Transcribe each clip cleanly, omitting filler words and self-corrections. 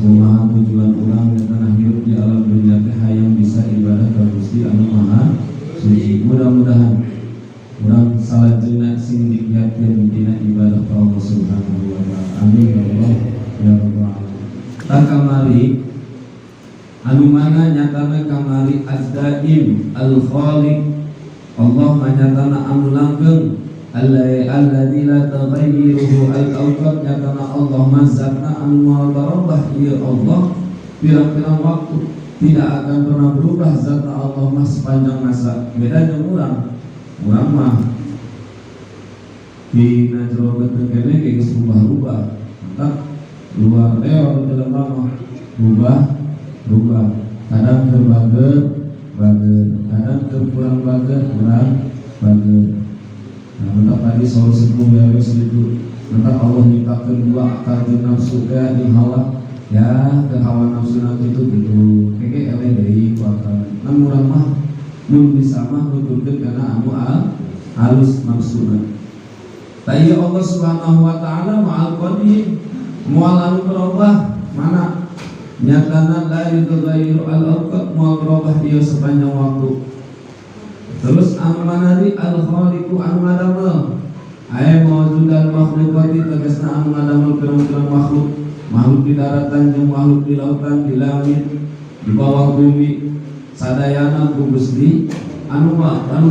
kumaha tujuan urang di tanah hidup di alam dunia teh hayang bisa ibadah ka Gusti anu Maha Suci. Mudah-mudahan urang salajengna sing digiatkeun dina ibadah ka Allah Subhanahu wa taala. Amin ya Allah ya rabbal alamin. Takamari anu mana nyatana kamari ad-daim al-khaliq Allah nyatana anu langgeng alladzi la taghayyiruhu al-awqat nyatana Allah mazatna anu barabah ya Allah pirang-pirang waktu tidak akan pernah berubah zatna Allah mah sepanjang masa. Beda jeung urang mah di najro betul kene geus rubah-rubah maka luar dewa dalam mah rubah kadang terbager kadang kurang bager nah mentak tadi solusi beres itu mentak Allah nyiptakeun dua akal jeung nafsu teh di hawa ya ke hawa nafsu itu gitu keke ele deui ku akal nan urang mah mun bisa mah nuturkeun kana anu halus nafsuna. Tapi Allah Subhanahu wa taala ma'al qadim moal anu berubah mana nyatana la yudghayyiru al-awqat moal berubah dia sepanjang waktu. Terus anu manari al-khaliqu anu ngadamel aya mawjudal makhluqati tegasna anu ngadamel pirang-pirang makhluk di daratan jeung makhluk di lautan di langit di bawah bumi sadayana ku Gusti anu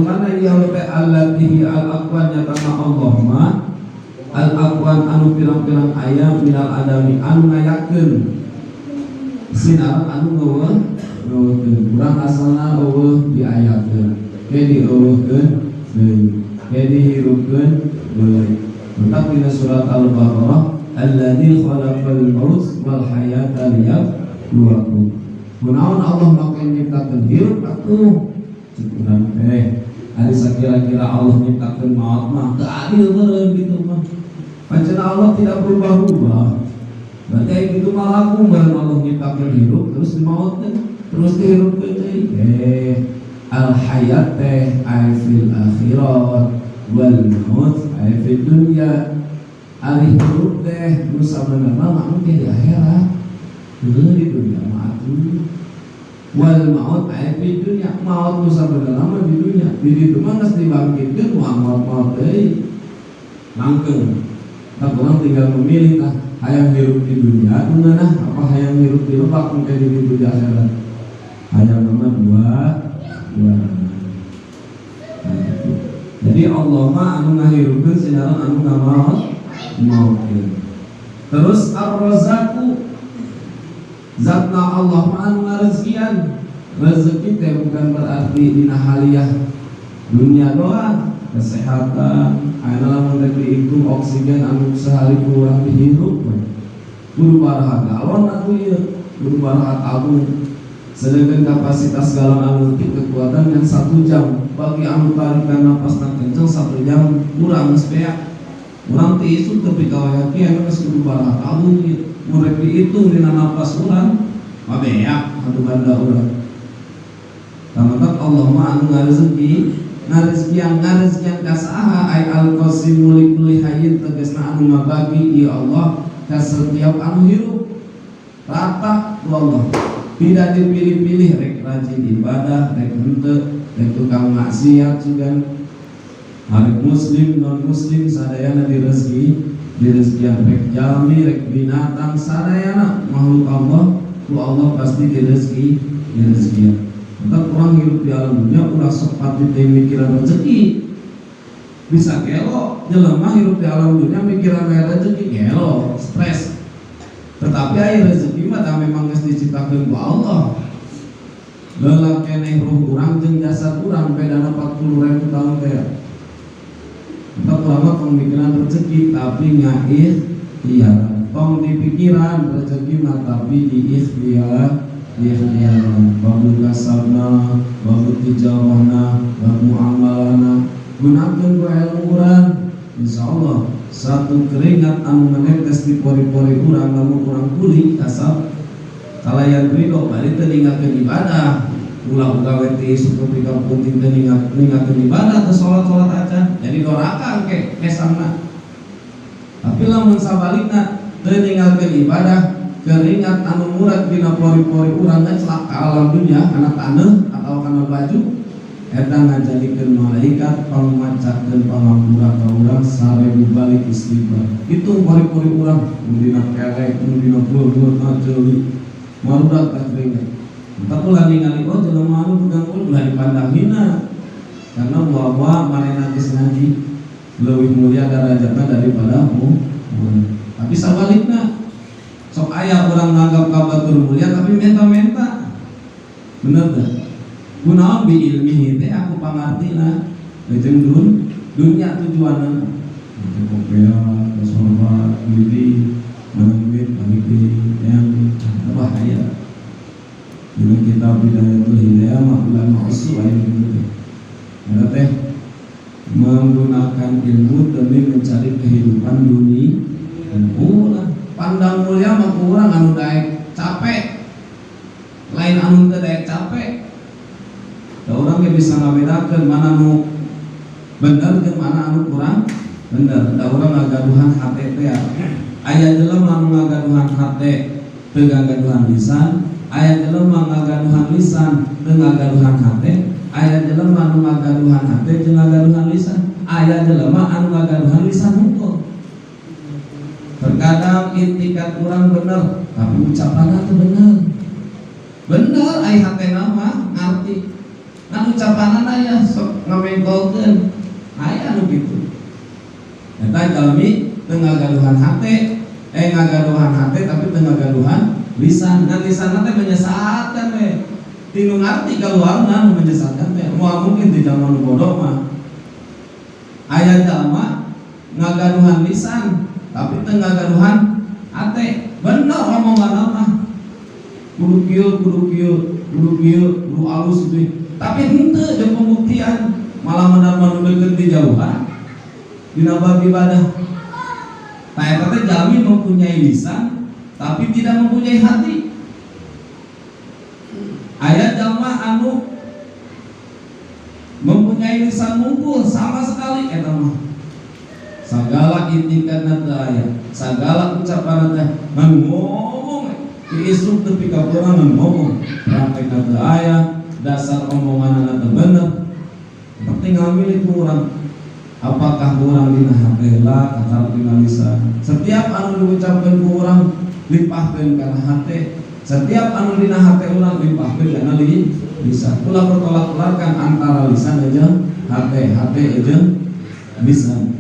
kana ieu teh allati al-aqwan nyatana Allah mah al-aqwan anu pirang-pirang aya minal adami anu ngayakeun sinar anu ngeueukeun urang asalna eueuh diayakeun ke dieueuhkeun deui ke dihirupkeun deui. Mentak dina surat Al-Baqarah alladzi khalaqal maut wal hayata liyabluwakum. Kunaon Allah make nyiptakeun hirup atuh cukuran teh ari sakira-kira Allah nyiptakeun maut mah teu adil beureun kitu mah. Pancen Allah tidak berubah-ubah. Berarti kitu mah laku beureun Allah nyiptakeun hirup terus dimautkeun terus dihirupkeun deui. Al-hayat teh ay fil akhirat wal maut ay fid dunya. Ari hirup teh nu sabenerna mah di akhirat heuh di dunya mah atuh. Wal maut ay fid dunya maut nu sabenerna mah di dunya. Di ditu mah geus dibangkitkeun maut deui. Mangkeun tak urang tinggal memilih tah hayang hirup di dunya ngeunah apa hayang hirup di lebak mungkin di dunya akhirat. Hayang mah dua. Jadi Allah mah anu ngahirupkeun sinaran anu ngamautkeun. Terus ar-razzaqu zatna Allah mah anu ngarezkian. Rezeki teh bukan berarti dina haliyah dunia doang, kesehatan, aya lamun rek dihitung oksigen anu sehari kurang dihirup. Kudu baraha galon atuh ieu, kudu baraha tabung. Sedangkan kapasitas galon anu kekuatan yang 1 jam bagi anu tarikan napas nak kenceng 1 jam kurang supaya urang teh isu tapi kawayaki anu geus kudu baraha tabung ieu mun rek dihitung dina napas urang mabeak atuh banda urang. Tamatap Allah mah anu ngarezekian ka saha ay al-qasimul likulli hayyin tegasna anu ngabagi ieu Allah ka setiap anu hirup rata ku Allah. Tidak dipilih-pilih rek rajin ibadah, rek henteu, rek tukang maksiat juga. Rek muslim non muslim sadayana direzekian rek jalmi rek binatang sadayana makhluk Allah ku Allah pasti direzekian. Entah orang hidup di alam dunia ulah sempat mikiran rezeki. Bisa gelo jelema hidup di alam dunia mikiran rezeki gelo, stres. Tetapi aya rezeki mah memang geus diciptakeun ku Allah. Leula keneh ruh urang jeung jasad urang bedana 40.000 tahun teh. Entah urang pemikiran rezeki tapi ikhtiar. Tong dipikiran rezeki mah tapi ikhtiar. Babu kasabna, babu tijarahna, babu amalana. Gunakeun ku ilmu urang. Insyaallah satu keringat anu menetes di pori-pori urang lamun urang kuli kasab kalayan ridho bari teu ninggalkeun ibadah ulah gawe ti suku pika penting teu ninggalkeun ibadah teu salat acan jadi doraka ke kesangna. Tapi lamun sabalikna teu ninggalkeun ibadah keringat anu murad dina pori-pori urang celak ka alam dunia kana taneuh atau kana baju eta ngajadikeun malaikat pangmacakeun pangampura ka urang sarebu balik istighfar. Itu pori-pori urang dina kelek dina beubeut ngajeuli marudak ka keringat. Entah ulah ningali oh jelema anu pegang ulah dipandang hina karena bahwa manehna geus ngaji leuwih mulia derajatna daripada tapi sabalikna sok aya orang nganggap kabatur mulia tapi menta-menta bener gak? Kunaon bi ilmihi teh aku pangartina jeung dunia tujuanna kopea kesobat gidi manungit yang bahaya ini kita bidayatul hidayah ulama usul ini ada teh menggunakan ilmu demi mencari kehidupan dunia dan ulah pandang mulia mah kurang anu daek capek lain anu teu daek capek da urang ge bisa ngabedakeun mana anu bener jeung mana anu kurang bener da urang ngagaduhan hate teh aya jelema anu ngagaduhan hate teu ngagaduhan lisan aya jelema ngagaduhan lisan teu ngagaduhan hate aya jelema anu ngagaduhan hate jeung ngagaduhan lisan aya jelema anu ngagaduhan lisan hungkul. Terkadang intikat kurang bener tapi ucapannya tuh bener ai hatena mah ngarti kan ucapanana ya sok ngamengkolkeun aya anu kitu eta jalmi teu ngagaduhan hate ngagaduhan hate tapi teu ngagaduhan lisan dan lisanna teh menyesatkan we tinu ngarti kaluarna nu menyesatkan teh moal mungkin di zaman bodoh mah aya jalma ngagaduhan lisan tapi teu ngagaduhan hate bener omonganna mah kudu kieu kudu alus gitu tapi henteu jeung pembuktian malah menambah deukeut di jauhan dina bab ibadah. Nah eta teh jalmi mempunyai lisan tapi tidak mempunyai hati. Aya jalma anu mempunyai lisan mungkul sama sekali eta mah sagala intikanna teu aya sagala ucapanna teh ngomong diisuk teu pika urang ngomong praktekna teu aya dasar omonganna teu bener penting ngambil ku urang apakah urang dina hate la atau dina lisan. Setiap anu diucapkeun ku urang limpahkeun kana hate setiap anu dina hate urang limpahkeun kana lisan ulah bertolak-tolakan antara lisan jeung hate jeung lisan.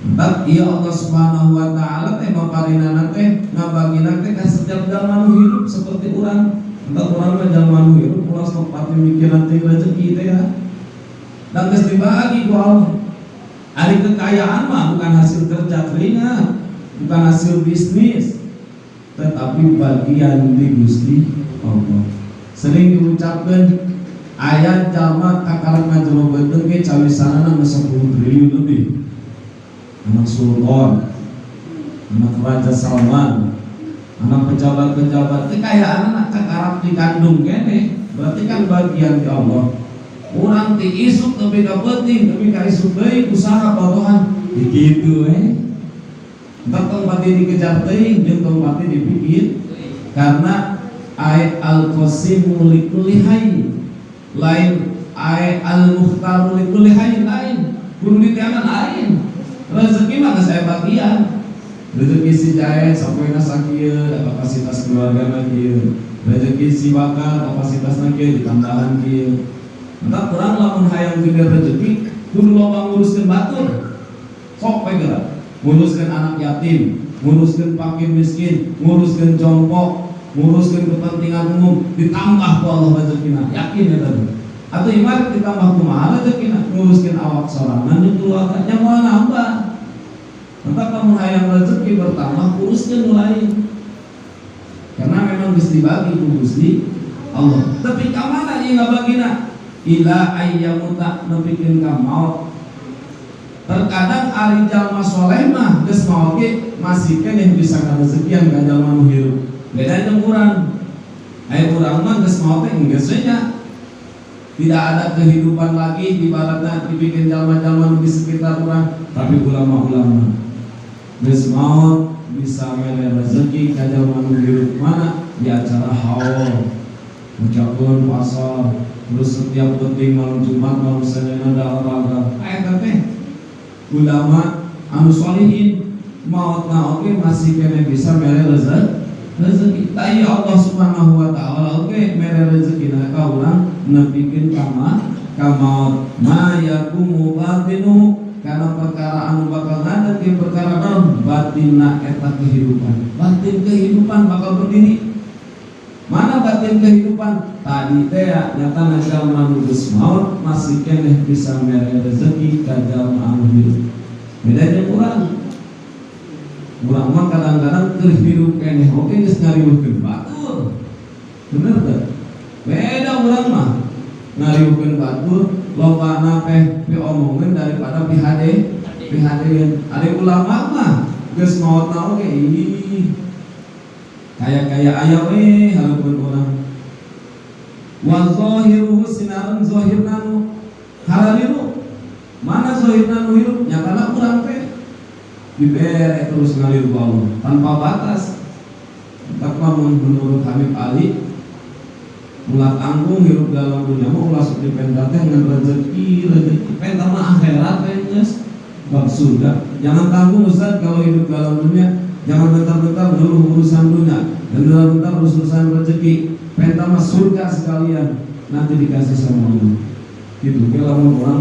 Entah iya Allah Subhanahu wa taala teh maparinana teh ngabagina teh ka setiap jalma nu hidup seperti urang. Entah urang mah jalma nu hidup ulah sok pati mikiran teh rezeki teh ya. Dan geus dibagi ku Allah. Ari kekayaan mah bukan hasil kerja keringat, bukan hasil bisnis, tetapi bagian di Gusti Allah. Sering diucapkeun aya jalma kakarek ngajolobeutkeun ge cawisanana 10 triliun lebih. Anak sultan, anak Raja Salman, anak pejabat-pejabat kekayaan anak kakarap dikandung kene berarti kan bagian di Allah. Urang ti isuk tapi ka penting tapi ka isuk deui usaha bodohan dikitu entar tong pati dikejar teuing jeung tong pati dipikir karena ayat al-qasim likulli hayy lain ayat al-mukhtar likulli hayy lain kudu ditiangan lain. Rezeki mah geus aya bagian. Rezeki si jae sapoena sakieu kapasitas keluargana kieu. Rezeki si bakal kapasitasna kieu ditambahan kieu. Entah urang lamun hayang gede rezeki kudu loba nguruskeun batur. Sok we geura. Nguruskeun anak yatim, nguruskeun fakir miskin, nguruskeun jongkok, nguruskeun kepentingan umum ditambah ku Allah rezekina. Yakin eta teh. Atau ibarat ditambah kumaha rezekina nguruskeun awak sorangan jeung keluarganya moal nambah. Entah kamu hayang rezeki bertambah uruskeun nu lain. Karena memang geus dibagi ku Gusti Allah. Tapi ka mana ieu ngabagina? Ila ayyamuta nepikeun ka maut. Terkadang ari jalma soleh mah geus maot ge masih keneh bisa karezekian ka jalma nu hirup. Beda jeung urang. Aya urang mah geus maot teh geus we nya. Tidak ada kehidupan lagi ibaratnya dibikin jalma-jalma di sekitar urang, tapi ulama-ulama geus maot bisa mere rezeki ka jalma nu hirup mana di acara haul ucapkeun pasar terus setiap penting malam Jumat malam Senin ada olahraga teh ulama anu sholihin mautna oge masih kena bisa mere rezeki ta ieu Allah Subhanahu wa taala oge mere rezekina ka urang nepikeun ka maut ma yakumu batinu karena perkara anu bakal ngadeg ke perkara naon batinna eta kehidupan batin kehidupan bakal berdiri mana batin kehidupan tadi teh nyata jalma nu geus maut masih keneh bisa mere rezeki ka jalma anu hidup beda jeung urang mah kadang-kadang keur hidup keneh oge geus ngariweukeun batur bener teh beda urang mah ngariweukeun batur lobana teh diomongkeun daripada pihadeun ade ulama mah geus maotna oge kaya aya we halukeun urang wa zahiruhu sinaran zahirna nu halaliru mana zahirna nu hirup nyatana urang teh dibere terus ngalir ku Allah tanpa batas takwa menurut Habib Ali ulah tanggung hidup dalam dunia mah ulah sok dipendate dengan rezeki penta mah akhirat geus bab surga jangan tanggung Ustaz kalau hidup dalam dunia jangan bentar-bentar dulu urusan dunia dan bentar-bentar urusan rezeki penta mah surga sekalian nanti dikasih sama Allah gitu kalau orang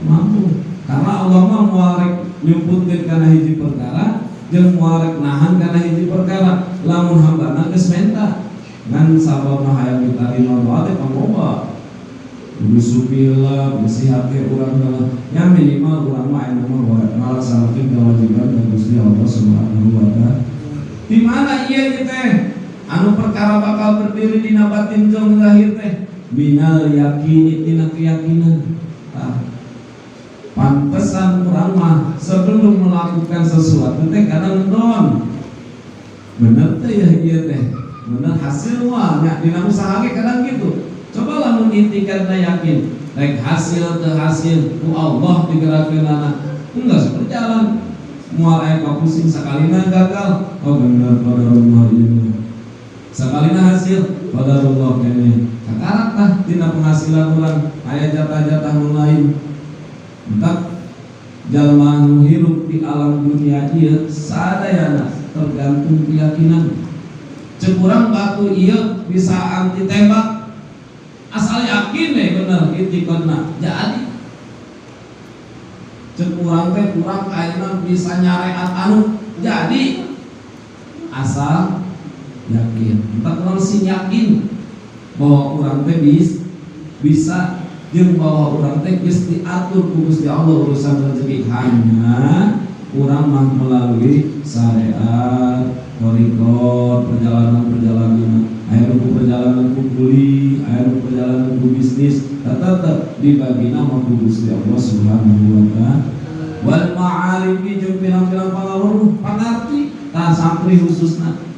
mampu karena Allah mah muarek nyumputkeun kana hiji perkara jeung muarek nahan kana hiji perkara lamun hambana geus menta ngan sababna hayang ditarima doa teh pangloba bismillah bisi hati urang heula nya minimal urang mah aya mah ngalaksanakeun kewajiban ka Gusti Allah Subhanahu wa taala di mana ieu teh anu perkara bakal berdiri dina batin jeung zahir teh minal yakini tina keyakinan pantesan urang mah sebelum melakukan sesuatu teh kadang don bener teh ya ieu teh bener hasil mah nya dina usaha ge kadang gitu coba lamun intikanna yakin rek hasil teu hasil ku Allah digerakkeunana enggak berjalan moal aya pusing sakalina gagal oh bener qadarullah ieu sakalina hasil qadarullah keneh kakarak tah dina penghasilan urang aya jatah-jatah nu lain entak jalma nu hirup di alam dunia ieu sadayana tergantung keyakinan cek urang batu ieu bisa anti tembak asal yakin deh bener itikonna jadi cek urang teh urang ayeuna bisa nyareat anu jadi asal yakin entah urang sing yakin bahwa urang teh bisa jeung bahwa urang teh geus diatur ku Gusti Allah urusan rezeki hanya urang mah melalui syariat korikor perjalanan aya nu perjalanan ku kuli aya nu perjalanan ku bisnis tetep dibagina mah ku Gusti Allah Subhanahu wa taala wal ma'arifi jeung pirang-pirang pangaruh pangarti tah sampri khususna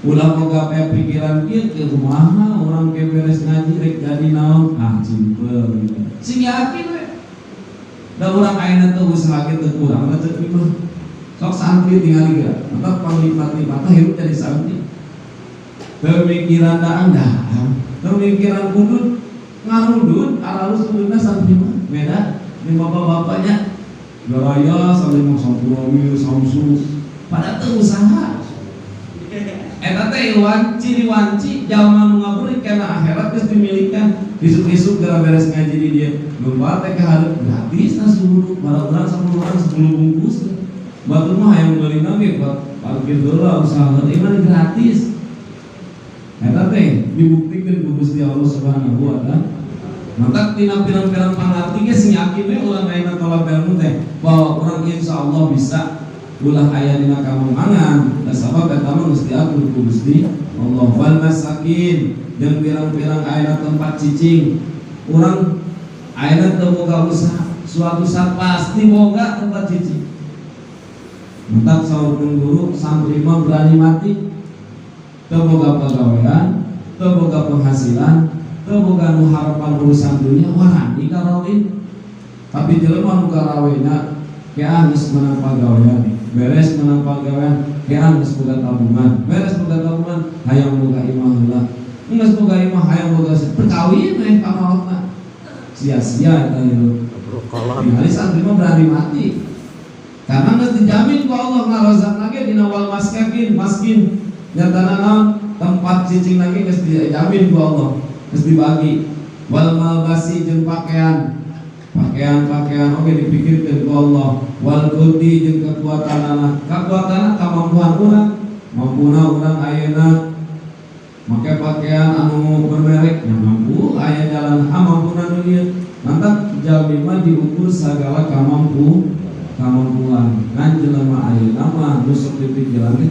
ulah boga pikiran kieu ke kumaha urang ge beres ngaji rek jadi naon simpel gitu sing yakin we da urang ayeuna teh usaha ge teu kurang rezeki mah sok santri tinggal liga maka panglipat-lipat hirup jadi santri pemikiran da anggahan pemikiran kudut ngarudut aralus kudutna santri mah beda jeung bapak-bapaknya garaya saling sampurami samsu pada teu usaha eta teh wanci jalma nu ngabeureut kana akhirat geus dimilikan isuk-isuk gara beres ngaji di dieu lomba teh kaharep gratis na suruh barang urang 10 orang 10 bungkus batur mah hayang meulina ge buat parkir heula usaha iman gratis eta teh dibuktikeun ku Gusti Allah Subhanahu wa taala maka tina pirang-pirang pangarti ge sing yakin we urang ayeuna tolak ilmu teh bahwa urang insyaallah bisa ulah aya dina kamangan da sabab eta mah geus diatur ku Gusti Allah wal masakin jeung pirang-pirang ayeuna tempat cicing urang ayeuna teu boga usaha suatu saat pasti boga tempat cicing mentak saurkeun guru santri mah berani mati teu boga pagawean teu boga penghasilan teu boga nu harapan urusan dunia wani karawin tapi jelema nu karawena geus meunang pagawean beres menang pagawean kean geus boga tabungan, beres boga tabungan hayang boga imah heula, geus boga imah hayang boga perkawin ka maotna. Sia-sia eta ieu. Ningali santri mah berani mati. Karena geus dijamin ku Allah ngarozak lagi dina wal maskin nyatana naon tempat cicing lagi geus dijamin ku Allah, geus dibagi. Wal malbasi jeung pakaian oke dipikirkeun ku Allah. Wal qudri jeung kekuatanana kamampuan urang, mampuna urang ayeuna make pakaian anu bermerek nya mampu aya jalan mampuna nu ieu. Mantap jalmi mah diukur sagala kamampuan. Ngan jelema ayeuna mah nu sok dipikiran teh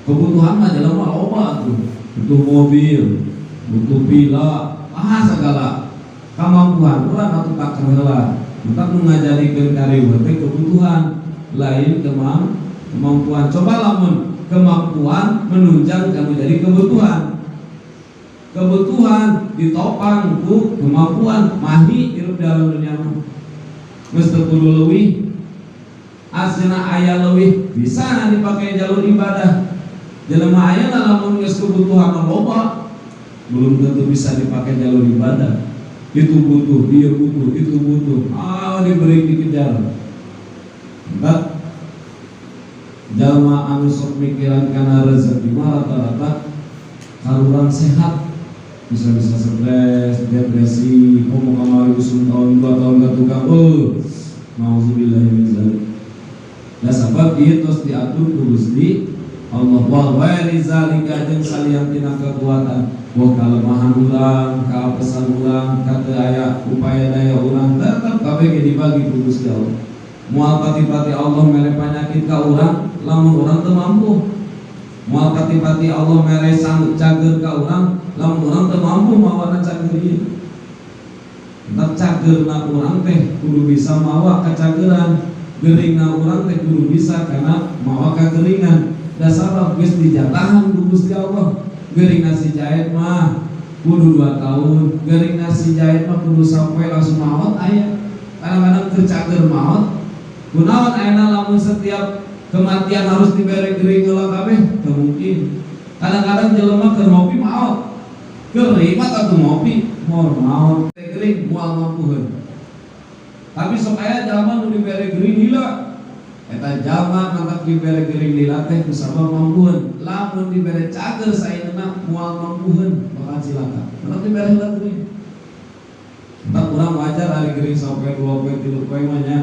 kebutuhan mah jelema loba atuh. Butuh mobil, butuh pila, segala kamampuan urang atuh tak heula. Mantap nu ngajarikeun karieu teh kebutuhan lain kemampuan. Coba lamun kemampuan menunjang kamu jadi kebutuhan ditopang ku kemampuan mahi hirup dalam dunia mah geus teu kudu leuwih. Asina aya leuwih bisa dipakai jalur ibadah. Jelema aya lamun geus kebutuhan loba belum tentu bisa dipakai jalur ibadah. Itu butuh, dia butuh, itu butuh. Diberi dikejar. Entah jalma anu sok mikiran kana rezeki mah rata-rata karuran sehat, bisa stres, depresi, mau kamari usum tahun 2 tahun gak tukang, nauzubillahi min dzalik. Da sabab ieu tos diatur ku Gusti Allah. Wa ghairi zalika jeung salian tina kekuatan, wa kalemahan urang, kapesan urang, kateu aya upaya daya urang, tetep kabeh dibagi ku Gusti Allah. Moal pati-pati Allah mere panyakit ka urang, lamun urang teu mampu. Moal pati-pati Allah mere sanggup cager ka urang, lamun urang teu mampu mawana cager ieu. Entah cagerna urang teh kudu bisa mawa kacageran, geuringna urang teh kudu bisa kana mawa kageuringan. Da sabab geus dijatahan ku Gusti Allah. Geuringna si jahit mah kudu 2 tahun, geuringna si jahit mah kudu sampai langsung maot aya. Kadang-kadang teu cager maot. Kunaon ayeuna lamun setiap kematian harus dibere geuring heula kabeh? Teu mungkin. Kadang-kadang jelema keur ngopi maot. Keur rimat atuh ngopi, mor maot teh geuring moal mampuheun. Tapi sok aya jalma nu dibere geuring lila. Eta jalma mantap dibere geuring lila teh kusabab mampuheun. Lamun dibere cager saeunana moal mampuheun bakal cilaka. Mantap dibere heula geuring. Tak urang wajar ari geuring sampai 2 poe 3 poe mah nya.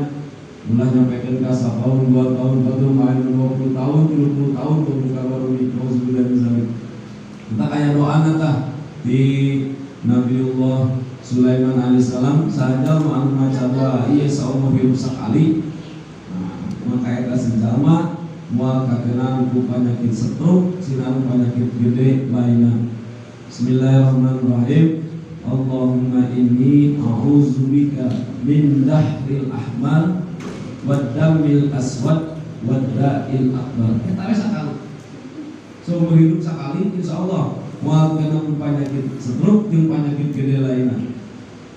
Ulah nyampekeun ka satahun 2 tahun batur main 20 tahun 30 tahun teu buka warung nauzubillah min dzalik. Kita kaya doana tah di Nabiullah Sulaiman alaihissalam saja anu maca doa ieu saumur hidup sakali. Maka eta sejalma moal kakenaan ku panyakit stroke sinanu panyakit gede lainna. Bismillahirrahmanirrahim. Allahumma inni a'udzubika min dahril ahmar wadamil aswad wada'il akbar. Kita wis sakali. Seumur hidup sakali insyaallah moal kena penyakit stroke jeung penyakit gede lainna.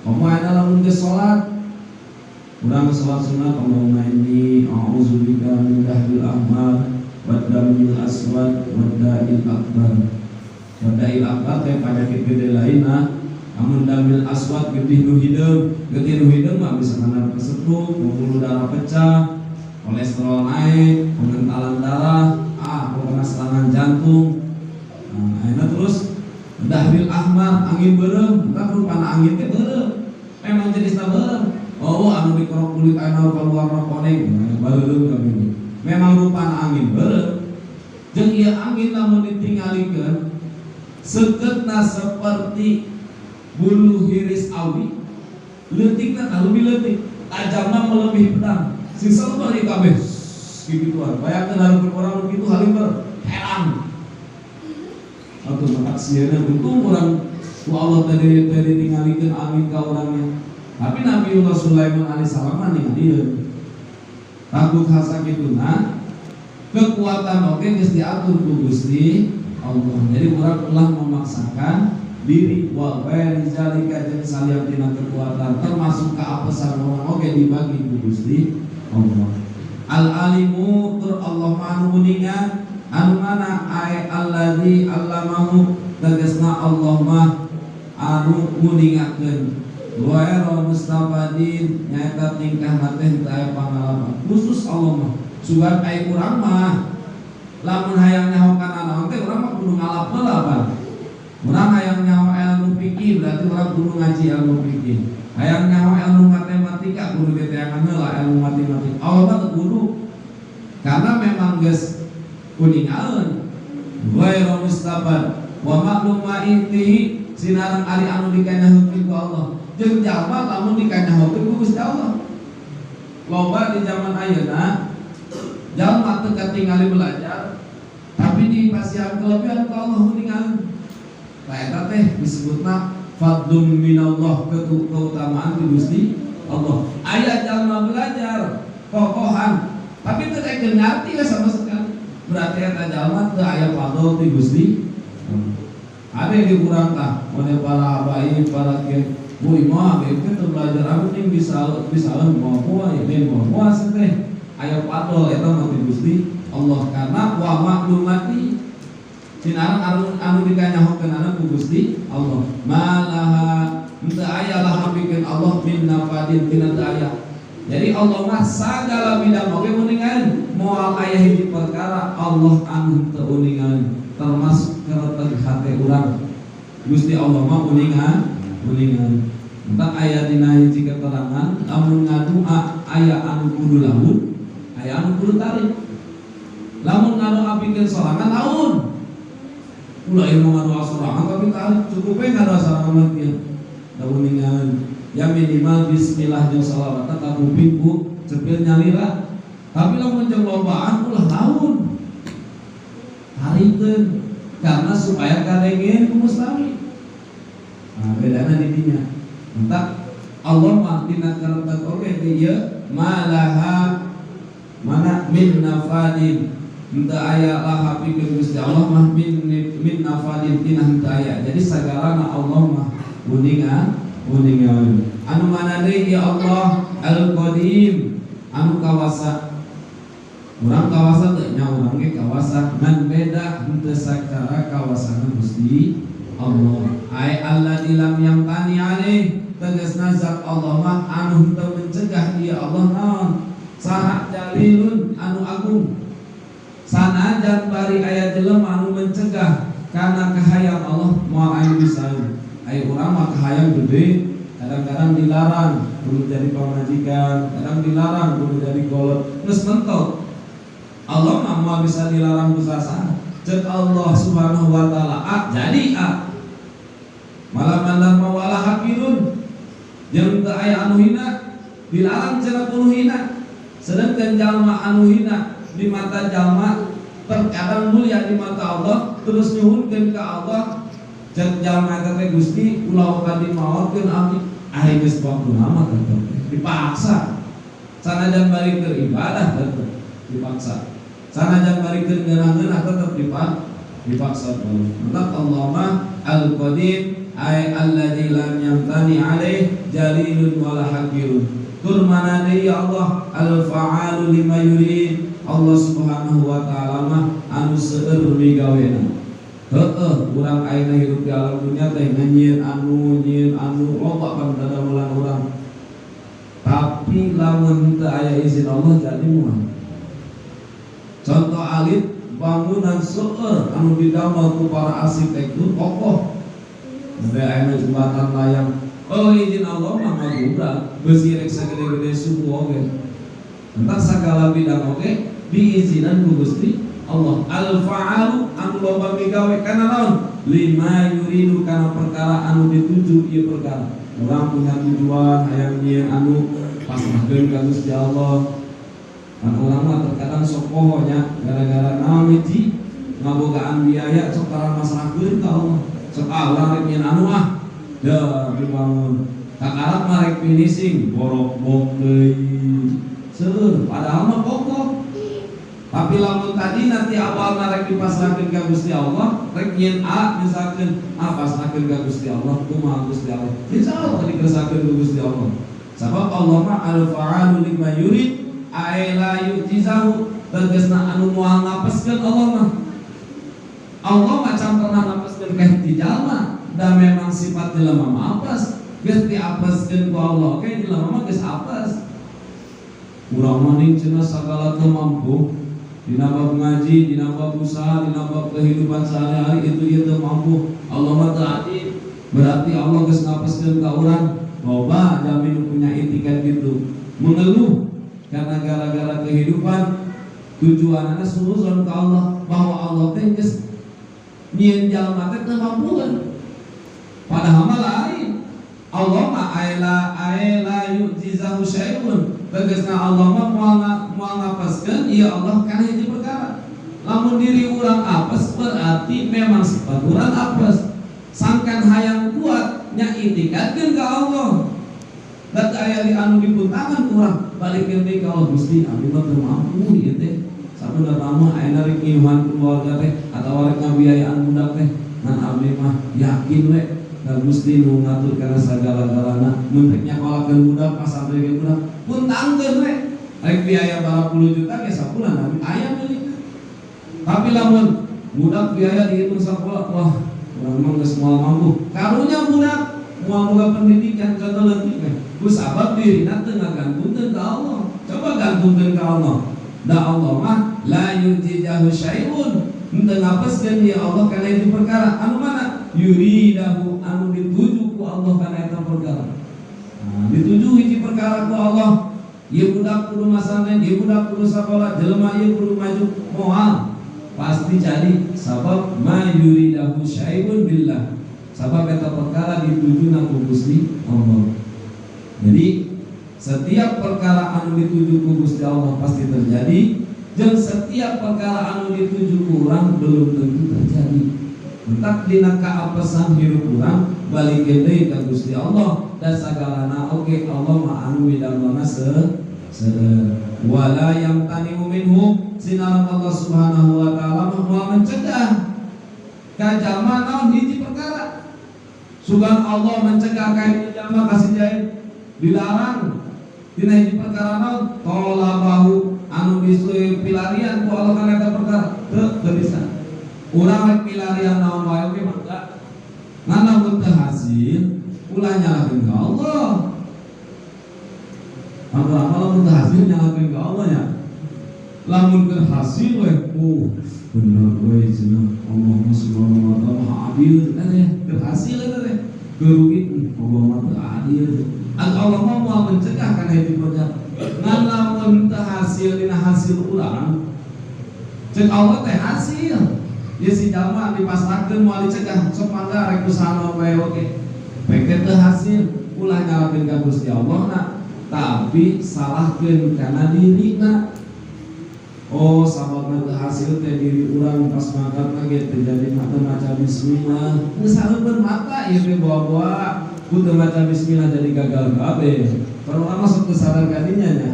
Pamaina lamun geus salat urang salat sunat Allahumma inni a'udzubika min dahril ahmar wadamil aswad wada'il akbar. Wada'il akbar teh penyakit gede lainna. Amun damil aswad getih nu hideung mah bisa kana kesetruk, pembuluh darah pecah, kolesterol naik, pengentalan darah, pokoknya serangan jantung. Ayeuna terus dahril ahmar angin beureum, bukan rupana angin teh beureum. Memang jenisna beureum. Anu dikorok kulit ayeuna keluar koneng, beureum kabeh. Memang rupana angin beureum. Jeung ieu angin lamun ditingalikeun sekeutna seperti bulu hiris awi, leutikna lebih leutik, tajamna melebihi pedang. Sisa bari kabeh kibituan. Bayangkeun hareupeun urang nu kitu halimbeur heran. Atuh mata sieuna untung urang ku Allah tadi tingalikeun angin ka urangnya. Tapi Nabiullah Sulaiman alaihissalam ningalieun. Takut hasa kituna kekuatan oge geus diatur ku Gusti Allah. Jadi urang ulah memaksakan diri wa ghairi zalika jeung salian tina kekuatan termasuk keapesan orang oge dibagi ku Gusti Allah. Al alimu tur Allah anu uningan anu mana ai alladzi allamahu tegasna Allah mah anu uningakeun wa mustafadin nyaeta tingkah teh teu pangalaman khusus Allah mah sugan ai urang mah lamun hayang nyahokan anaon teh urang mah kudu ngalap heula Pak. Urang hayang nyaho ilmu fikih berarti urang kudu ngaji ilmu fikih. Hayang nyaho ilmu matematika kudu diteangan heula ilmu matematika. Allah mah teu kudu. Karena memang geus kuningaeun. Ghairu mustafad wa makluma intihi sinareng ari anu dikanyahokeun ku Allah. Jeung jalma lamun dikanyahokeun ku Gusti Allah. Loba di zaman ayeuna jalma teu katingali belajar tapi dipasihan kelebihan ku Allah kuningaeun. Eta teh disebutna fadlun minallah keutamaan ti Gusti Allah. Aya jalma belajar kokohan tapi teu teu ngarti we sama sekali. Berarti eta jalma teu aya fadl ti Gusti. Ade di urang tah mone para habaib para kiai bu imam itu teu belajar aku ning bisa moal ya den moal teh aya fadl eta mah ti Gusti Allah karena wa maklumati sinareng anu dikanyahokeun anu ku Gusti Allah malaha teu aya lah pikeun Allah min nafadin tina teu aya. Jadi Allah mah sagala bidang oge uningan moal aya hiji perkara Allah anu teu uningan termasuk kereteg hate urang Gusti Allah mah uningan tentang aya dina hiji keterangan lamun ngadua aya anu kudu lamun aya anu kudu tarik lamun ngadoa pikeun sorangan naon ulah ilmu ngadoa sorangan tapi tarik cukup we ngadoa sorangan kieu da uningan ya minimal bismillah jeung shalawat kamu pingku cepil nyalira tapi lamun jeung lombaan ulah naon tarikeun karena supaya kadengen ku mustami. Nah bedana di dinya entah Allah mah tina kareteg oge dieu malaha mana min nafadin henteu aya laha pikeun Gusti Allah mah min nafadin tina henteu aya. Jadi sagalana Allah mah uningan anu mana deui ya Allah al-qadim anu kawasa. Urang kawasa teu nya urang ge kawasa ngan beda henteu sakara kawasana Gusti Allah. Ai alladzi lam yamtani alaih tegasna zat Allah mah anu henteu mencegah dia Allah naon saha jalilun anu agung sanajan bari aya jelema anu mencegah kana kahayang Allah moal aya bisa aya urang mah kahayang gede kadang-kadang dilarang kudu jadi pamajikan kadang dilarang kudu jadi golot geus mentok Allah mah moal bisa dilarang ku sasana cek Allah subhanahu wa ta'ala jadi malah mandar mawala hakirun jeung teu aya anu hina dilarang cenah kudu hina sedangkan jalma anu hina di mata jalma terkadang mulia di mata Allah terus nyuhunkeun ka Allah cek jalma eta teh Gusti ulah ka dimaotkeun abdi aya geus waktuna mah tetep dipaksa sanajan balik keur ibadah tetep dipaksa sanajan balik keur ngeunah-ngeunah tetep dipaksa Allah. Allah mah al-qadim ay alladzi lam yamtani alaih jalilun wala hakirun tur mana deui ya Allah al-fa'alu lima yurid Allah subhanahu wa ta'ala mah anu seueur migawena urang ayeuna hirup di alam dunya teh nyieun anu loba kan dadamelan urang tapi lamun teu aya izin Allah jadi moal contoh alit bangunan seueur anu didamel ku para arsitektur kokoh aya jembatan layang izin Allah mah mabura besi rek sagede-gede suku oge entah sagala bidang oge diizinan ku Gusti Allah al-fa'alu anu loba migawe kana naon lima yuridu kana perkara anu dituju ieu perkara urang punya tujuan hayang nyieun anu pasrahkeun ka Gusti Allah kan urang mah terkadang sok pohonya gara-gara naon hiji ngabogaan biaya sok tara masrahkeun ka Allah sok urang rek nyieun anu dibangun kakarap mah rek finishing borok-borok deui seueur padahal mah kokoh tapi lamun tadi nanti awal rek dipasrahkeun ka Gusti Allah rek nyieun misalkeun pasrahkeun ka Gusti Allah kumaha Gusti Allah insyaallah dikersahkeun ku Gusti Allah sabab Allah mah al-fa'alu lima yurid ai la yujizahu tegasna anu moal ngapeskeun Allah mah can pernah ngapeskeun ka hiji jalma da memang sifat jelema mah apes geus diapeskeun ku Allah oke jelema mah geus apes. Urang mending cenah sagala teu mampu dina bab ngaji, dina bab usaha, dina bab kehidupan sehari-hari itu teu mampu. Allah mah teu adil. Berarti Allah geus ngapeskeun ka urang loba jamin punya itikat gitu. Mengeluh karena gara-gara kehidupan tujuanana suuzon ka Allah bahwa Allah teh geus nyieun jalma teh teu mampueun. Padahal mah lain. Allah mah aela yujizahu syai'un. Tegasna Allah mah moal ngapaskeun ieu Allah kana hiji perkara. Lamun diri urang apes berarti memang sifat urang apes. Sangkan hayang kuat nya itikadkeun ka Allah. Da aya di anu dipuntangan urang balikeun deui ka Allah Gusti abdi mah teu mampu ieu teh. Sabenerna mah ayeuna rek ngiuhan keluarga teh atawa rek ngabiayaan budak teh ngan abdi mah yakin we da Gusti nu ngatur kana sagala-galana mun rek nyakolakeun budak pasantren budak pun tangkeun we rek biaya berapa puluh juta ge sabulan abi aya meuli. Tapi lamun budak biaya dihitung sapola wah urang mah geus moal mampu karunya budak moal boga pendidikan contoh leutik we ku sabab dirina teu ngagantungkeun ka Allah. Coba gantungkeun ka Allah da Allah mah la yujizahu syai'un henteu ngapeskeun ieu Allah kana itu perkara anu mana yuridahu anu dituju ku Allah kana eta perkara. Nah, dituju hiji perkara ku Allah ieu budak kudu masanen, ieu budak kudu sakola, jelema ieu kudu maju moal pasti jadi sabab ma yuridahu syai'un billah. Sabab eta perkara ditujuna ku Gusti Allah. Jadi setiap perkara anu dituju ku Gusti Allah pasti terjadi, jeung setiap perkara anu dituju ku urang belum tentu terjadi. Entak dina kaapesan hirup urang balikeun deui ka Gusti Allah dan sagalana oge Allah mah anu midamana seueur. Wala yamtani'u minhu sinaran Allah Subhanahu wa taala mah mencegah ka jalma naon hiji perkara. Sugan Allah mencegah ka hiji jalma kasih jahit dilarang dina hiji perkara naon talabahu anu bisa pilarian ku Allah kana eta perkara teu bisa. Urang rek pilarian naon wae oge mah enggak. Ngan lamun teu hasil ulah nyalakeun ka Allah. Apa lamun teu hasil nyalakeun ka Allah nya. Lamun teu hasil we bener we cenah Allah subhanahu wa taala adil teh teu hasil teh kerugi Allah mah teu adil. Allah mau mencegah kana hiji perkara. Ngan lamun teu hasil dina hasil urang cek Allah teh hasil. Ieu si jalma dipasrahkeun moal dicegah sok mangga rek usaha wae oge. Peke teu hasil ulah nyalakeun ka Gusti Allah na, tapi salahkeun kana dirina. Oh sababna teu hasil teh diri urang pas mangkat ge terjadi mata maca bismillah. Geus hareupeun mata ieu teh bawa-bawa ku teu maca bismillah jadi gagal kabeh. Kalau urang masuk ke sadar kadinya nya.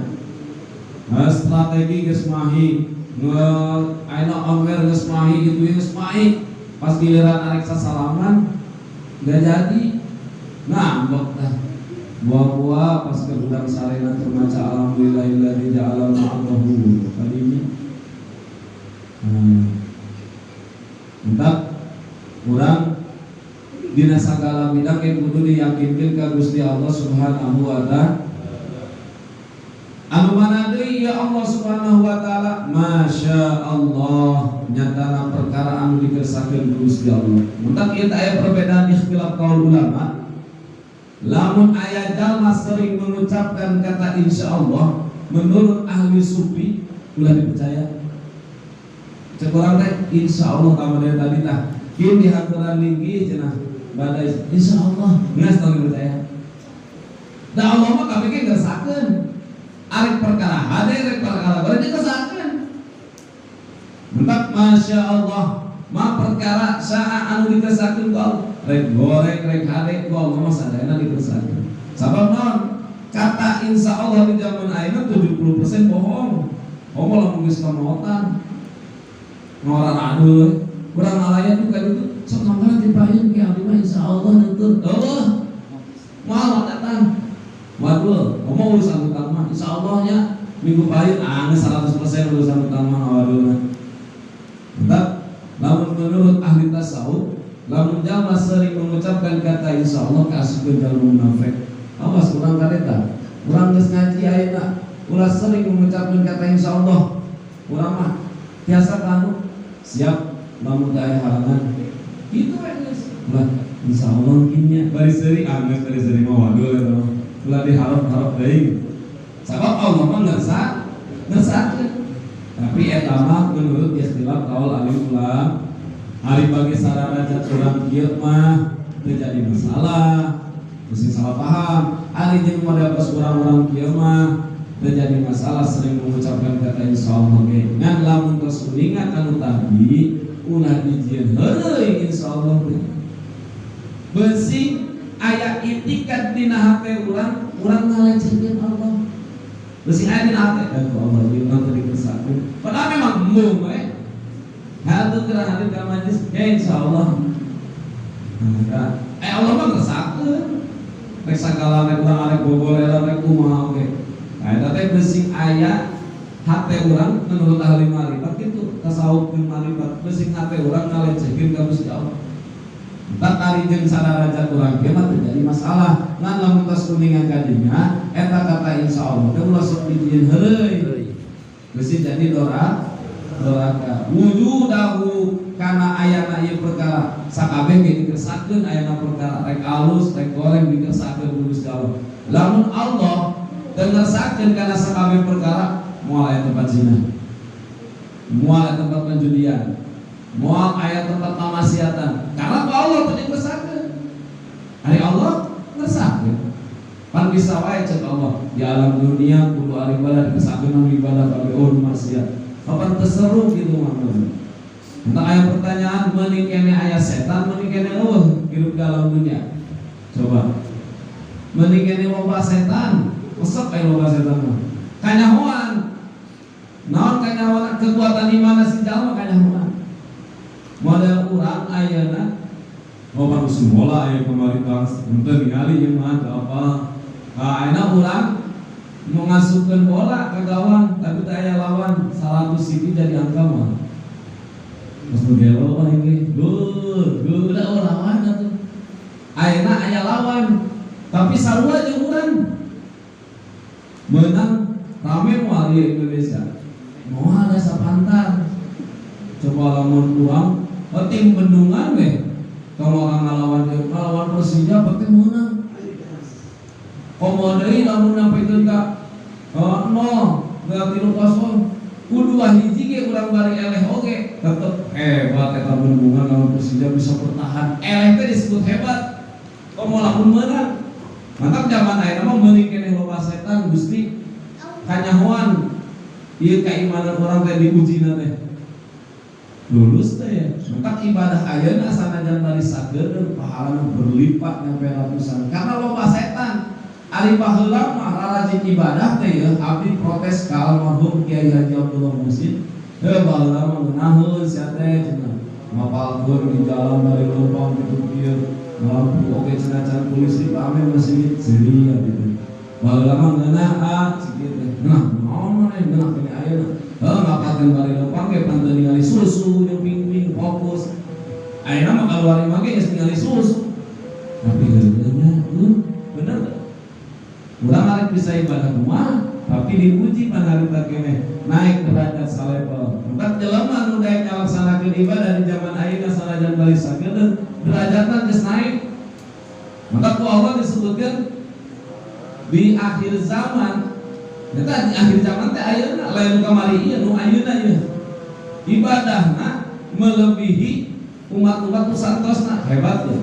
Strategi geus mahi ayeuna aware geus mahi gitu geus mahi pas giliran arek sasalaman gak jadi ngambek dah buah-buah pas kebudak sarena termaca alhamdulillahilladzi ja'ala ma'ahu kalinya entak urang dina sagala bidang yang kudu diyakinkeun ka Gusti Allah Subhanahu wa taala. Anu mana deui ya Allah Subhanahu wa taala masya Allah nyatana perkara anu dikersakakeun ku Gusti Allah. Muntak ieu aya perbedaan ikhtilaf qaul ulama. Lamun aya jalma sering mengucapkan kata insyaallah menurut ahli sufi ulah dipercaya. Cek urang teh insyaallah kamana tadi tah kieu dihaturan linggih cenah badai insyaallah geus tong dipercaya. Da Allah mah kabeh ngersakeun. Arek perkara hade rek perkara bare dikesakeun. Mentak masya Allah ma perkara saha anu dikesakeun ku Allah rek goreng rek hade ku Allah mah sadayana dikesakeun. Sabab naon? Kata insya Allah di zaman ayeuna 70% bohong. Bohong lamun geus kamotan. Ngora adul urang alayan juga itu sok mangga dipayun ke abdi mah insya Allah neuteun. Moal datang. Waduh, ngomong urusan utang mah insyaallah nya minggu pahit 100% urusan utama awaduna. Tetap lamun menurut ahli tasawuf, lamun jalma sering mengucapkan kata insyaallah kasupkeun jalma munafik. Awas urang kadeta, urang geus ngaji ayeuna, ulah sering mengucapkan kata insyaallah. Urang mah biasa kanu siap lamun aya halangan. Gitu we geus. Ulah insyaallah mungkinnya bari seuri anggeus bari seuri mah waduh eta. Ulah diharap-harap deui. Sabab Allah mah ngersakeun. Tapi eta mah menurut istilah kaul alim ulama, ari bagi sararaja urang kieu mah teu jadi masalah. Mesti salah paham. Ari jeung model pas urang-urang kieu mah teu jadi masalah sering mengucapkan kata insyaallah ge. Ngan lamun tos uningan anu tadi ulah dijieun heureuy insyaallah ge. Beusi aya itikat dina hate urang ngalecehkeun Allah. Beusi aya dina hate dan Allah ieu urang teu dikesakeun. Padahal memang mung we. Hal teu hadir ka majlis ya insyaallah. Nah, Allah mah ngesakeun. Rek sagala rek urang arek bobol rek kumaha oge. Eta teh beusi aya hate urang menurut ahli marifat kitu tasawuf jeung marifat beusi hate urang ngalecehkeun ka Gusti Allah. Tak ari jeung sadaraja urang ge mah teu jadi masalah. Ngan lamun tos kuningan kadinya eta kata insyaallah teh ulah sok dijieun heureuy. Beusi jadi doa wujudahu kana ayana ieu perkara sakabeh ge dikesakeun ayana perkara rek alus rek goreng dikesakeun ku Gusti Allah. Lamun Allah teu ngersakeun kana sakabeh perkara moal aya tempat zina, moal aya tempat penjudian, moal aya tempat pamaksiatan. Karena Allah teu ngersakeun. Ari Allah ngersakeun. Pan bisa wae cek Allah di alam dunia kudu ari ibadah dikesakeun ibadah kabeh maksiat. Kapan terseru gitu maknanya. Entah aya pertanyaan meuning kene aya setan meuning kene eueuh hirup di alam dunia. Coba. Meuning kene loba setan, resep aya loba setan mah. Kanyahoan. Naon kanyahoan kekuatan iman si jalma kanyahoan. Model urang ayeuna loba musim bola aya pemerintah henteu ningali ieu mah apa. Ayeuna urang mau ngasupkeun bola ke gawang tapi teu aya lawan 100 siti jadi angka mah. Terus gelo mah ini, udah lawan atuh. Ayeuna aya lawan, tapi sarua jeung urang. Menang rame moal di Indonesia. Moal ada sapantar. Coba lamun urang, tim bendungan we. Kalau orang ngalawan Persija pasti menang. Komo deui lamun nampikeun ka 0 berarti 0. Kudu hiji ge urang bari eleh oge tetep hebat eta bendungan lawan Persija bisa bertahan. Eleh teh disebut hebat. Komo lamun meunang. Mantap zaman ayeuna mah meuning keneh loba setan Gusti kanyahoan ieu keimanan urang teh diujina teh. Lulus teh ya. Mantap ibadah ayeuna sanajan bari sageudeung pahalana berlipat nyampe ratusan. Karena loba setan. Ari baheula mah rarajin ibadah teh ya abdi protes ka almarhum Kiai Haji Abdullah Musin. Baheula mah ngeunaheun sia teh cenah. Mapalkeun di jalan dari leumpang kitu kieu. Lampu oge cenah polisi pame masih seuri gitu. Baheula mah ngeunah cikieu teh. Nah, naon maneh ngeunah kene ayeuna. Ngapakeun bari leumpang ge panteu ningali susu jeung ping-ping fokus. Ayeuna mah kaluar imah ge geus ningali susu. Tapi heureunya bener. Urang arek bisa ibadah kumaha, tapi diuji panarita keneh naik derajat salevel. Empat jelema nu daek ngalaksanakeun ibadah di zaman ayeuna sanajan bari sageudeung, derajatna geus naik. Maka ku Allah disebutkeun di akhir zaman. Eta di akhir zaman teh ayeuna lain kamari ieu nu ayeuna ieu. Ibadahna melebihi umat-umat nusantosna hebat ya.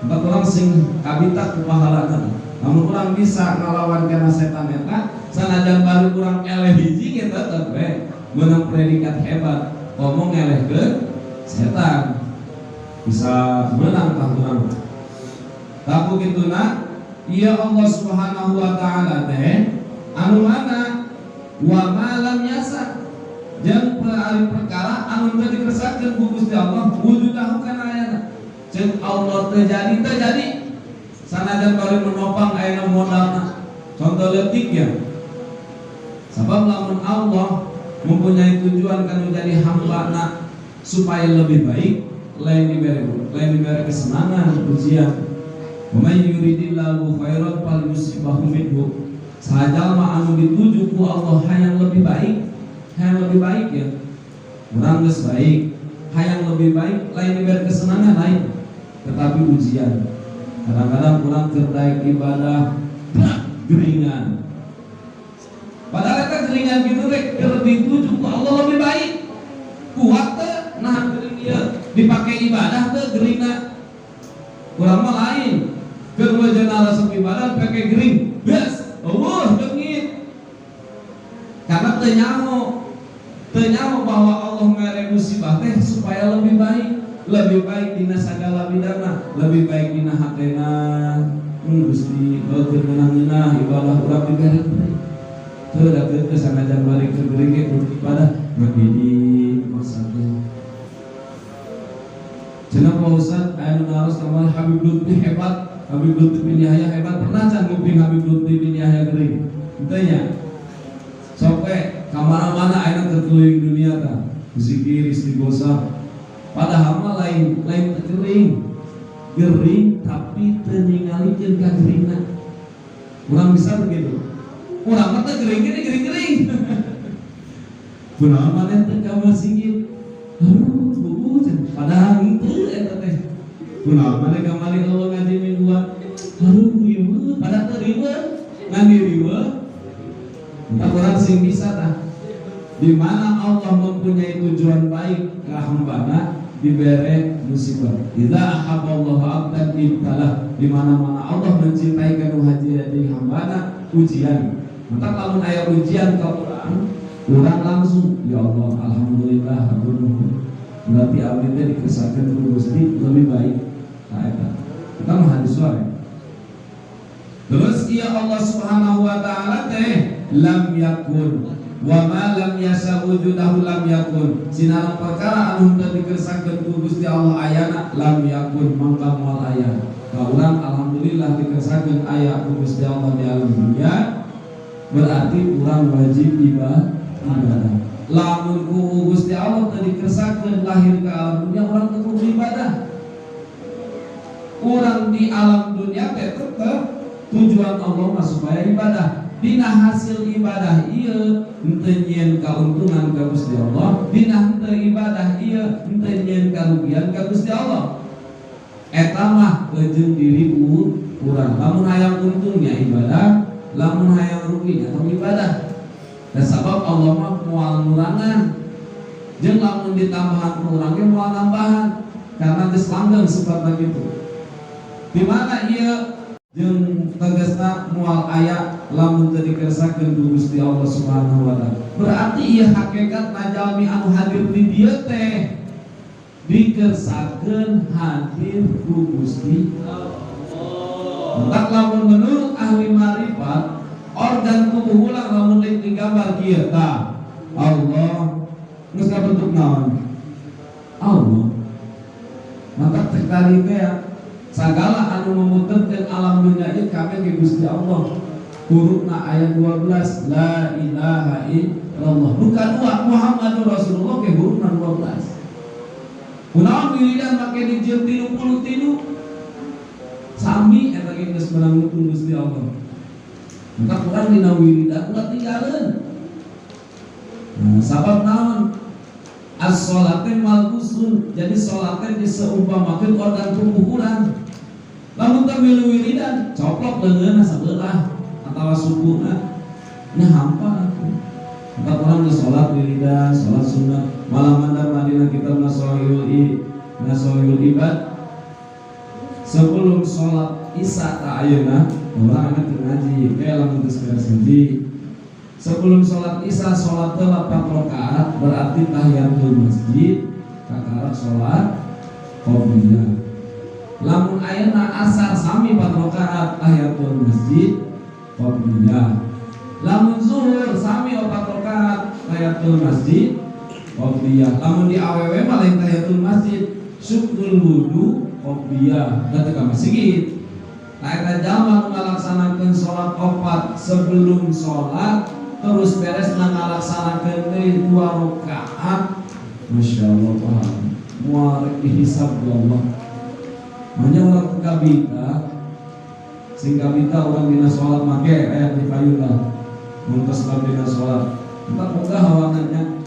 Empat orang sing kabita ku pahalana. Namun kurang bisa ngalawan kana setan eta sanajan baru kurang eleh hiji ge tetep we meunang predikat hebat ngomong elehkeun setan bisa menang tah urang. Tapu kituna ieu Allah Subhanahu wa taala teh anu mana wa malam yasa jeung ari perkara anu teu dikersatkeun ku Gusti Allah wujudahu kana ayana ceuk Allah teu jadi sanajan bari menopang ayeuna modalna. Contoh leutik ya. Sebab lamun Allah mempunyai tujuan kan menjadi hamba nak supaya lebih baik, lain diberi kesenangan, pujian. Wa may yuridillahu khairan falyusibhu minhu. Sajalma anu dituju ku Allah hayang lebih baik ya. Urang geus baik, hayang lebih baik, lain diberi kesenangan lain, tetapi ujian. Kadang-kadang kurang kerdaik ibadah geringan. Padahal eta geringan kitu rek lebih tuju ku Allah lebih baik. Kuat teh nah gering ieu dipake ibadah teh geringna. Urang mah lain. Keur wajana resep ibadah pake gering. Beus, dengit. Karena teu nyaho bahwa Allah mere musibah teh supaya lebih baik dina sagala bidangna, lebih baik dina hatena. Gusti keur ngeunah ibadah urang dibere. Teu da teu sanajan bari keur geuring ge ibadah ngabidi maksudna. Cenah Pak Ustaz aya nu ngaros nama Habib Lutfi hebat, Habib Lutfi bin Yahya hebat, pernah can nguping Habib Lutfi bin Yahya geuring? Henteu nya. Sope kamana-mana aya terkeliling dunia tah. Zikir istighosah. Padahal mah lain gering tapi teu ningalikeun ka geringna. Urang bisa begitu. Urang mah teh gering. Kunaon maneh teh ka masjid. Padahal itu eta teh. Kunaon maneh ka mari Allah ngaji mingguan. Riweuh, padahal teu riweuh, ngan riweuh. Entah orang sing bisa tah. Di mana Allah mempunyai tujuan baik ke hambana diberi musibah. Idza ahabballahu 'abdan ibtalah. Di mana-mana Allah mencintai kanu haji hambana ujian. Maka kalau aya ujian ka urang langsung ya Allah alhamdulillah hatur nuhun. Berarti abdi teh dikesakeun ku Gusti lebih baik. Nah eta. Kita mah hadis wae. Terus ia Allah Subhanahu wa taala teh lam yakun wa ma lam yasha wujudahu lam yakun. Sinana perkara anu teu dikesakeun ku Gusti Allah ayana lam yakun mangka moal aya. Ka urang alhamdulillah dikesakeun aya ku Gusti Allah di alam dunia. Berarti urang wajib ibadah. Lamun ku Gusti Allah teu dikesakeun lahir ke alam dunia urang teu kudu ibadah. Urang di alam dunia teh tetep tujuan Allah mah supaya ibadah. Dina hasil ibadah ieu henteu nyieun kauntungan ka Gusti Allah, dina henteu ibadah ieu henteu nyieun karugian ka Gusti Allah. Eta mah eujeun diri urang. Lamun hayang untungnya ibadah, lamun hayang ruginya tong ibadah. Dan sabab Allah mah moal nurangan. Jeung lamun ditambahan ku urang ge moal nambahan. Karena geus langgeng sifatna kitu. Di mana ieu jeung tegasna moal aya lamun teu dikesakeun ku Gusti Allah Subhanahu wa taala. Berarti ieu hakikat jalmi anu hadir di dieu teh dikesakeun hadir ku Gusti Allah. Entah lamun menurut ahli marifat organ tubuh ulang lamun digambar kieu tah Allah geus kabentuk naon? Allah. Maka sekali teh sagala anu memuteukeun alam dunia ieu kabeh ke Gusti Allah. Hurufna ayat 12 la ilaha illallah. Bukan Muhammadur Rasulullah ke hurufna 12. Kunaon wiridan make dijieun 33 sami eta ge geus menanggukeun Gusti Allah. Maka kurang dina wiridan ulah tinggalin. Nah, sabab naon? As-sholate malkusun. Jadi sholatnya diseumpamakeun organ tubuh urang. Lamun teu milu wiridan, coplok leungeunna sabelah atawa sukuhna. Nya hampa. Maka urang geus sholat wiridan, sholat sunat, malam mandar madina kitab Nasohil Ibad. Sebelum sholat isya ta ayeuna, urang ana teu ngaji, kae lamun geus beres ngaji. Sebelum sholat isya sholat 8 rakaat berarti tahiyatul masjid kakarak sholat qobliyah. Lamun ayeuna asar sami 4 rakaat tahiyatul masjid qobliyah. Lamun zuhur sami 4 rakaat tahiyatul masjid qobliyah. Lamun di awewe mah lain tahiyatul masjid syukrul wudu qobliyah da teu ka masjid. Nah eta jalma nu ngalaksanakeun sholat 4 sebelum sholat terus beres ngalaksanakeun deui 2 rakaat. Masya Allah paham muarek dihisab ku Allah. Manya orang kabita sing kabita orang dina sholat make ayat di payuna mun sebab dina sholat entah moga hawananya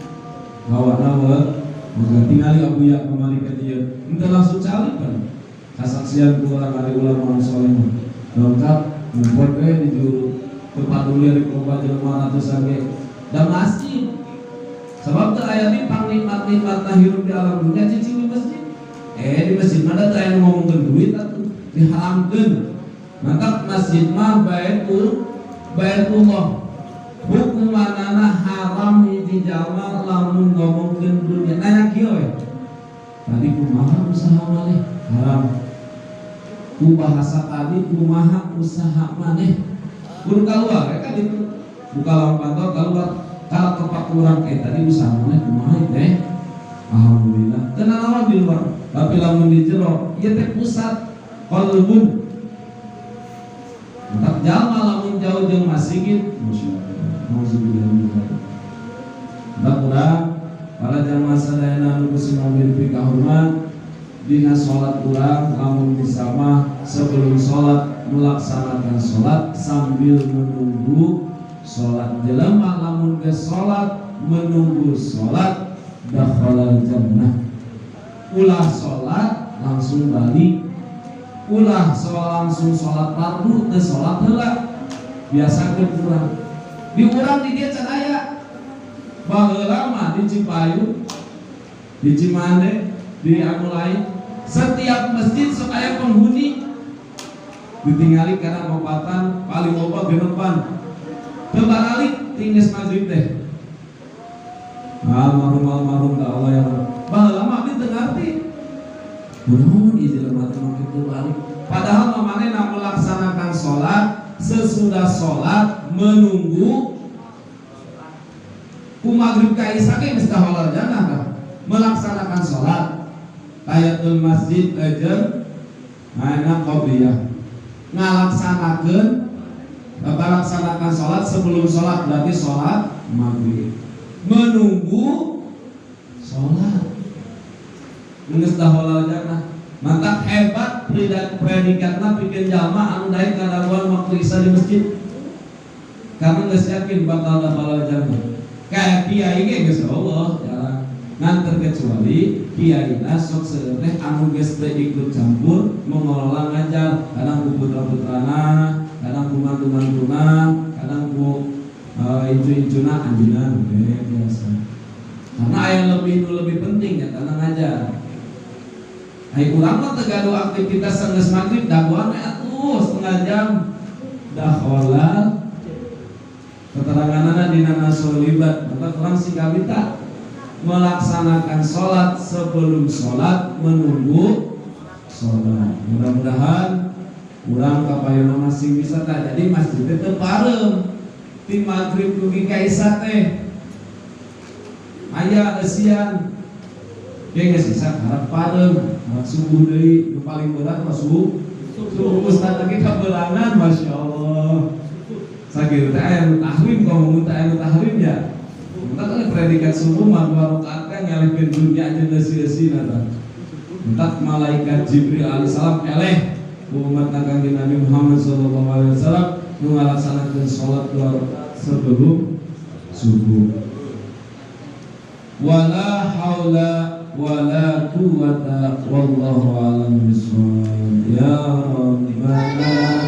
hawana we moga tingali abuya kembali ka dieu entah langsung calikan kasaksian ku urang ari ulama saleh lengkap ngumpul we di juru tempat dulu yang dikoba jelema ratusan ge dan masjid sebab teu aya di pangnikmat-nikmatna hirup di alam dunia cicing di masjid. Di masjid mana teu aya ngomongkeun duit atuh diharamkeun. Maka masjid mah baitullah. Hukumanana haram hiji jalma lamun ngomongkeun dunia. Nanya kieu we. Tadi kumaha usaha maneh? Haram. Ku bahasa tadi kumaha usaha maneh? Kudu kaluar kan itu. Buka lawan kantor keluar. Kalau tempat kurang tadi usaha mana kumaha teh alhamdulillah kenal lawan di luar tapi lamun di jero ieu teh pusat qalbun tak jalma lamun jauh jeung masjid masyaallah maksudnya urang para jamaah sadayana anu kusi ngabiri kahormat dina salat urang lamun bisa mah sebelum salat melaksanakan salat sambil menunggu sholat. Jelema lamun ke sholat menunggu sholat dakhalal jannah. Ulah sholat langsung balik. Ulah langsung sholat fardu teu sholat heula. Biasakeun urang. Di urang di dieu can aya. Baheula mah di Cipayu, di Cimande, di anu lain. Setiap masjid sok aya penghuni. Ditingali karena opatan paling loba genepan. Terbalik tinggal maghrib teh. Almarhum da Allah ya Rabb. Baheula mah abdi teu ngarti. Kunaon ieu jelema teh make terbalik. Padahal manehna melaksanakan salat sesudah salat menunggu ku maghrib ka isya ge geus daholal jannah kan. Melaksanakan salat tahiyatul masjid jeung ana qabliyah. Ngalaksanakeun melaksanakan sholat sebelum sholat berarti sholat maghrib menunggu sholat geus daholal jannah mantap hebat predikatna pikeun jalma anu daek kadaguan waktu isya di masjid karena geus yakin bakal daholal jannah kayak kiai ge geus Allah jarang ngan terkecuali kiaina sok seureuh anu geus teu ikut campur mengelola ngajar kadang ku putra-putrana kadang ku mantu-mantuna, kadang ku incu-incuna anjunan biasa. Karena yang lebih penting ya tanang aja. Ai urang mah teu gaduh aktivitas saenggeus maghrib daguan atuh setengah jam dakhalal. Keteranganana dina nasolibat, maka urang si kabita melaksanakan sholat sebelum sholat menunggu sholat. Mudah-mudahan urang kapayuna masih bisa tak jadi masjid teh parem ti maghrib dugi ka isya teh aya eusian ge geus isya harap parem harap subuh deui nu paling berat mah subuh ustaz lagi kabelangan masyaallah sakieu teh aya nu tahrim komo teh aya nu tahrim ya entah predikat subuh mah 2 rakaat teh ngalehkeun dunya jeung eusi-eusina tah entah malaikat Jibril alaihissalam eleh umat Nabi Muhammad SAW melaksanakan sholat 2 rakaat sebelum subuh. Wala haula wala quwwata wallahu a'lam bishawab. Ya Rabbana